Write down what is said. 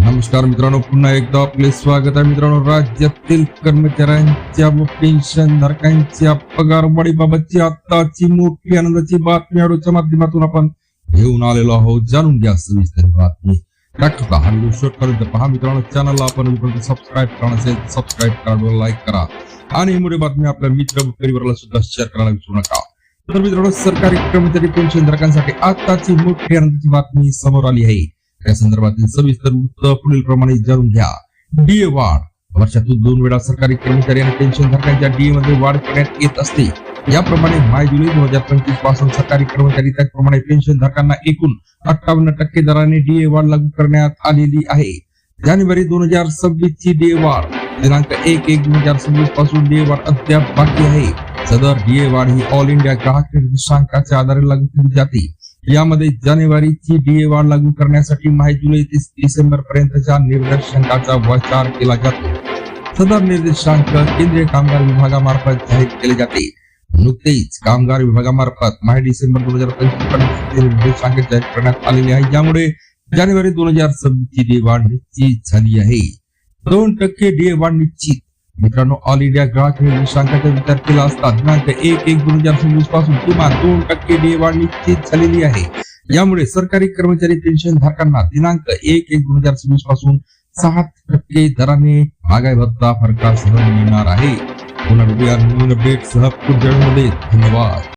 नमस्कार मित्रांनो, पुन्हा एकदा आपले स्वागत आहे मित्रांनो. राज्यातील कर्मचाऱ्यांच्या व पेन्शन धारकांच्या पगारवाढीबाबतची आताची मोठी आनंदाची बातमी व्हिडिओच्या माध्यमातून आपण घेऊन आलेलो आहोत. जाणून घ्या सविस्तर बातमी. त्याकरता हा व्हिडिओ शेवटपर्यंत पहा मित्रांनो. चॅनलला आपण सबस्क्राईब करा नसेल सबस्क्राईब करा, लाईक करा आणि ही मोठी बातमी आपल्या मित्र परिवाराला सुद्धा शेअर करायला विसरू नका. तर मित्रांनो, सरकारी कर्मचारी पेन्शन धारकांसाठी आताची मोठी आनंदाची बातमी समोर आली आहे. या संदर्भातील सविस्तर वृत्त पुढील प्रमाणे जाणून घ्या. डीए वाढ. वर्षातून 2 वेळा सरकारी कर्मचारी आणि पेन्शन धारकांच्या डीए मध्ये वाढ करण्यात येत असते. याप्रमाणे मार्च जुलै 2025 पासून सरकारी कर्मचारी त्याचप्रमाणे पेन्शन धारकांना एकूण 58% दराने डीए वाढ लागू करण्यात आलेली आहे. जानेवारी 2026 ची डीए वाढ दिनांक 1/1/2026 पासून डीए वाढ अद्याप बाकी आहे. सदर डीए वाढ ही ऑल इंडिया ग्राहक निर्देशांकाच्या आधारे लागू केली जाते. यामध्ये जानेवारीची डीए वाढ लागू करण्यासाठी मार्च जुलै ते डिसेंबर पर्यंतच्या निर्देशांकाचा विचार केला जातो. सदर निर्देशांक केंद्रीय कामगार विभागामार्फत जाहीर केले जाते. नुकतेच कामगार विभागामार्फत मार्च डिसेंबर 2025 पर्यंत निर्देशांक जाहीर करण्यात आलेले आहे. यामुळे जानेवारी 2026 ची डीए वाढ निश्चित झाली आहे. 2% डीए वाढ निश्चित. मित्रांनो, ऑल इंडिया ग्राहक निर्देशांकाचा विचार केला असता दिनांक 1/1/2026 पासून किमान 2% डीए वाढ निश्चित झालेली आहे. यामुळे सरकारी कर्मचारी पेन्शन धारकांना दिनांक 1/1/2026 पासून 7% दराने महागाई भत्ता फरकासह मिळणार आहे. पुन्हा नवीन अपडेट सह पुढच्या व्हिडिओमध्ये. धन्यवाद.